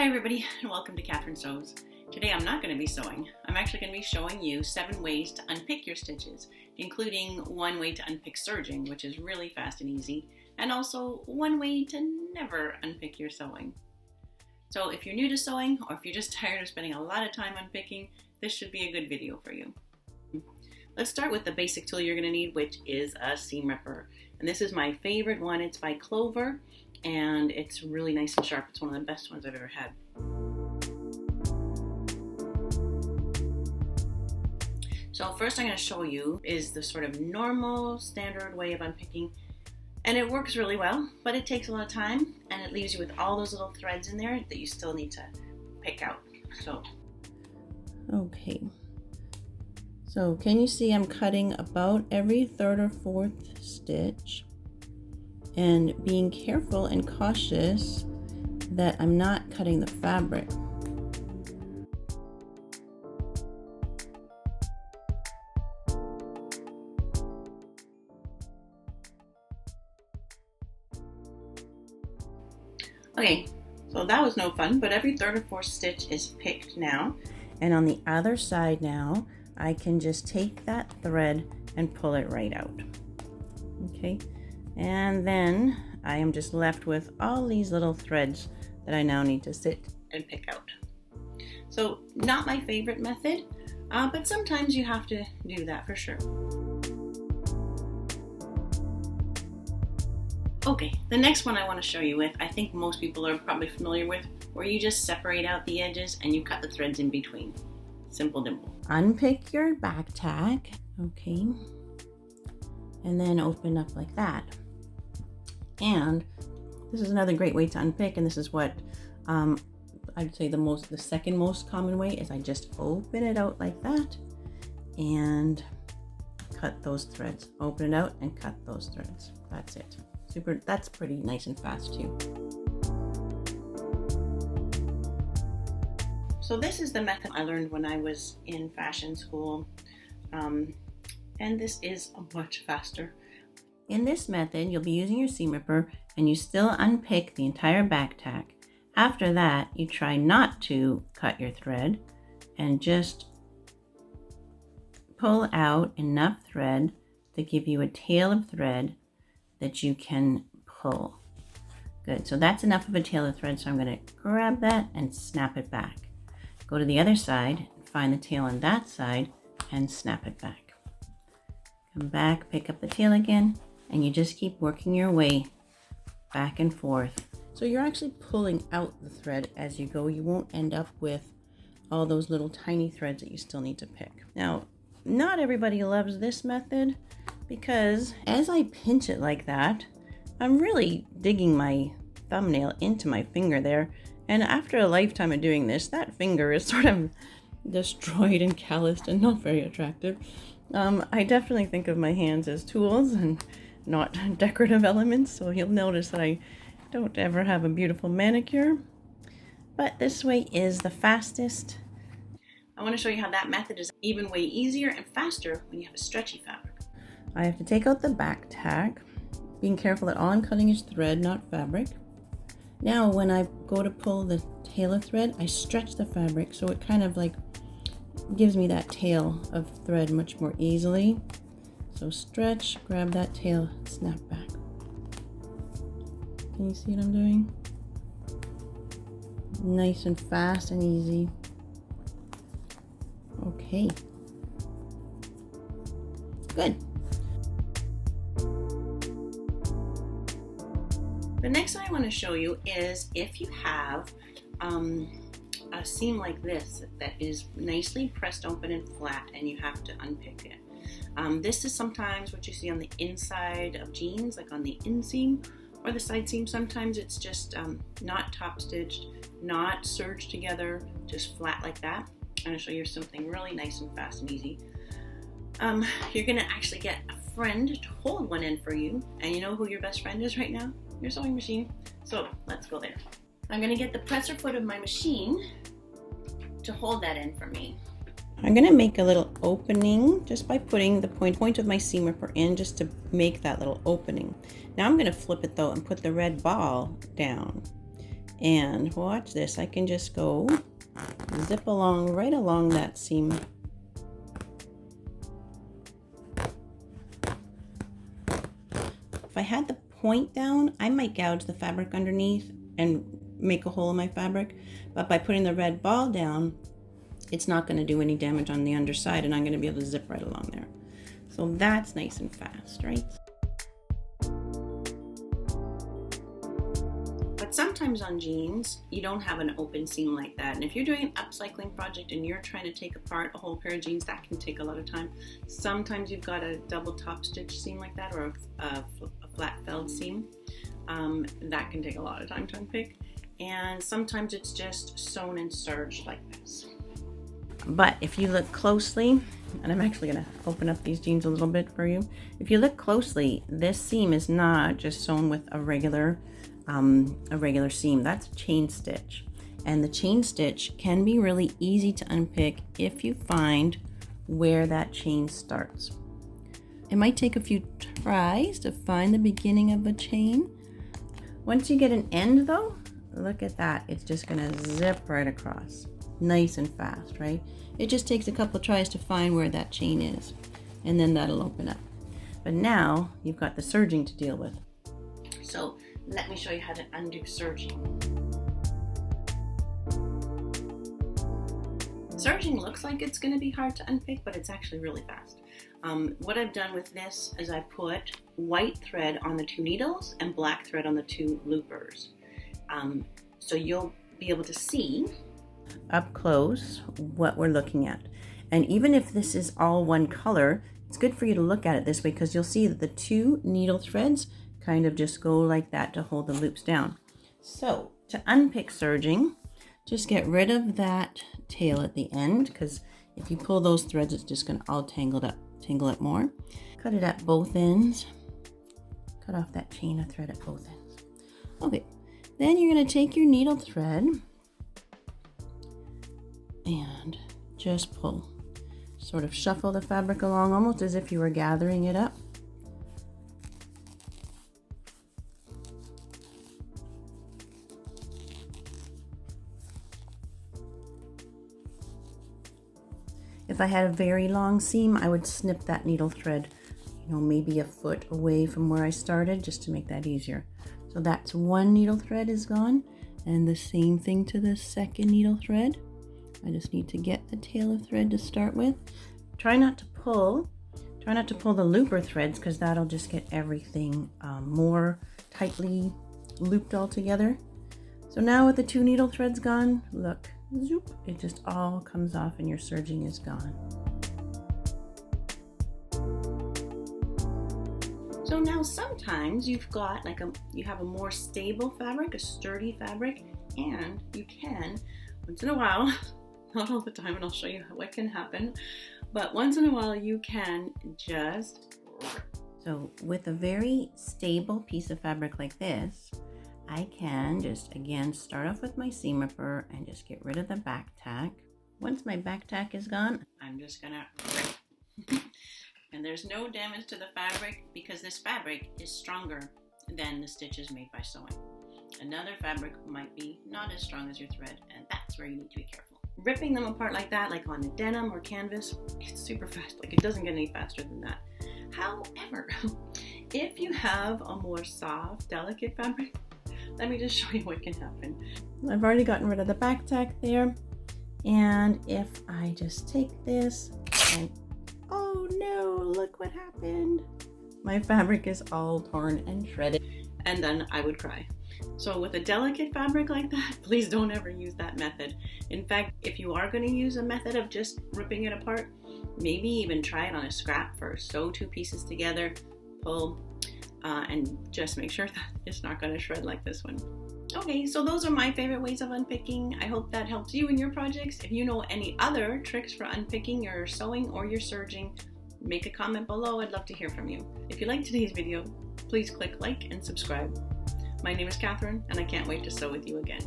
Hi everybody, and welcome to Catherine Sews. Today I'm not going to be sewing. I'm actually going to be showing you 7 ways to unpick your stitches, including 1 way to unpick serging, which is really fast and easy, and also 1 way to never unpick your sewing. So if you're new to sewing, or if you're just tired of spending a lot of time unpicking, this should be a good video for you. Let's start with the basic tool you're going to need, which is a seam ripper. And this is my favorite one. It's by Clover, and it's really nice and sharp. It's one of the best ones I've ever had. So first I'm going to show you is the sort of normal standard way of unpicking, and it works really well, but it takes a lot of time and it leaves you with all those little threads in there that you still need to pick out. So can you see I'm cutting about every 3rd or 4th stitch and being careful and cautious that I'm not cutting the fabric. Okay, so that was no fun, but every 3rd or 4th stitch is picked now. And on the other side now, I can just take that thread and pull it right out. Okay, and then I am just left with all these little threads that I now need to sit and pick out. So not my favorite method, but sometimes you have to do that for sure. Okay, the next one I want to show you with, I think most people are probably familiar with, where you just separate out the edges and you cut the threads in between. Simple dimple. Unpick your back tack, okay, and then open up like that. And this is another great way to unpick, and this is what I'd say the second most common way is I just open it out like that and cut those threads. Open it out and cut those threads. That's it. That's pretty nice and fast too. So this is the method I learned when I was in fashion school, and this is much faster. In this method, you'll be using your seam ripper and you still unpick the entire back tack. After that, you try not to cut your thread and just pull out enough thread to give you a tail of thread that you can pull. Good, so that's enough of a tail of thread, so I'm going to grab that and snap it back. Go to the other side, find the tail on that side, and snap it back. Come back, pick up the tail again, and you just keep working your way back and forth. So you're actually pulling out the thread as you go. You won't end up with all those little tiny threads that you still need to pick. Now, not everybody loves this method because as I pinch it like that, I'm really digging my thumbnail into my finger there. And after a lifetime of doing this, that finger is sort of destroyed and calloused and not very attractive. I definitely think of my hands as tools and not decorative elements, so you'll notice that I don't ever have a beautiful manicure. But this way is the fastest. I want to show you how that method is even way easier and faster when you have a stretchy fabric. I have to take out the back tack, being careful that all I'm cutting is thread, not fabric. Now when I go to pull the tail of thread, I stretch the fabric so it kind of like gives me that tail of thread much more easily. So stretch, grab that tail, snap back. Can you see what I'm doing? Nice and fast and easy. Okay. Good. The next thing I want to show you is if you have a seam like this that is nicely pressed open and flat and you have to unpick it. This is sometimes what you see on the inside of jeans, like on the inseam or the side seam. Sometimes it's just not top stitched, not serged together, just flat like that. I'm going to show you something really nice and fast and easy. You're going to actually get a friend to hold one end for you, and you know who your best friend is right now? Your sewing machine. So let's go there. I'm going to get the presser foot of my machine to hold that in for me. I'm going to make a little opening just by putting the point of my seam ripper in just to make that little opening. Now I'm going to flip it though and put the red ball down. And watch this, I can just go zip along right along that seam. If I had the point down, I might gouge the fabric underneath and make a hole in my fabric, but by putting the red ball down, it's not going to do any damage on the underside, and I'm going to be able to zip right along there. So that's nice and fast, right? But sometimes on jeans, you don't have an open seam like that. And if you're doing an upcycling project and you're trying to take apart a whole pair of jeans, that can take a lot of time. Sometimes you've got a double top stitch seam like that, or a flat felled seam. That can take a lot of time to unpick. And sometimes it's just sewn and serged like this. But if you look closely, and I'm actually going to open up these jeans a little bit for you. If you look closely, this seam is not just sewn with a regular seam. That's a chain stitch. And the chain stitch can be really easy to unpick if you find where that chain starts. It might take a few tries to find the beginning of a chain. Once you get an end though, look at that. It's just going to zip right across. Nice and fast, right? It just takes a couple tries to find where that chain is, and then that'll open up. But now you've got the serging to deal with. So let me show you how to undo serging. Serging looks like it's going to be hard to unpick, but it's actually really fast. What I've done with this is I put white thread on the 2 needles and black thread on the 2 loopers. So you'll be able to see up close what we're looking at. And even if this is all one color, it's good for you to look at it this way, because you'll see that the 2 needle threads kind of just go like that to hold the loops down. So to unpick serging, just get rid of that tail at the end, because if you pull those threads, it's just going to all tangle it more. Cut it at both ends. Cut off that chain of thread at both ends. Okay, then you're going to take your needle thread and just pull. Sort of shuffle the fabric along, almost as if you were gathering it up. If I had a very long seam, I would snip that needle thread, maybe a foot away from where I started, just to make that easier. So that's 1 needle thread is gone, and the same thing to the second needle thread. I just need to get the tail of thread to start with. Try not to pull the looper threads, because that'll just get everything more tightly looped all together. So now with the 2 needle threads gone, look, zoop, it just all comes off and your serging is gone. So now sometimes you've got you have a more stable fabric, a sturdy fabric, and you can, once in a while, not all the time, and I'll show you what can happen, but once in a while you can just... So with a very stable piece of fabric like this, I can just, again, start off with my seam ripper and just get rid of the back tack. Once my back tack is gone, I'm just gonna rip. And there's no damage to the fabric, because this fabric is stronger than the stitches made by sewing. Another fabric might be not as strong as your thread, and that's where you need to be careful. Ripping them apart like that, like on a denim or canvas, it's super fast. It doesn't get any faster than that. However, if you have a more soft, delicate fabric, let me just show you what can happen. I've already gotten rid of the back tack there. And if I just take this and, oh no, look what happened. My fabric is all torn and shredded. And then I would cry. So with a delicate fabric like that, please don't ever use that method. In fact, if you are going to use a method of just ripping it apart, maybe even try it on a scrap first. Sew 2 pieces together, pull, and just make sure that it's not going to shred like this one. Okay, so those are my favorite ways of unpicking. I hope that helps you in your projects. If you know any other tricks for unpicking your sewing or your serging, make a comment below. I'd love to hear from you. If you liked today's video, please click like and subscribe. My name is Catherine, and I can't wait to sew with you again.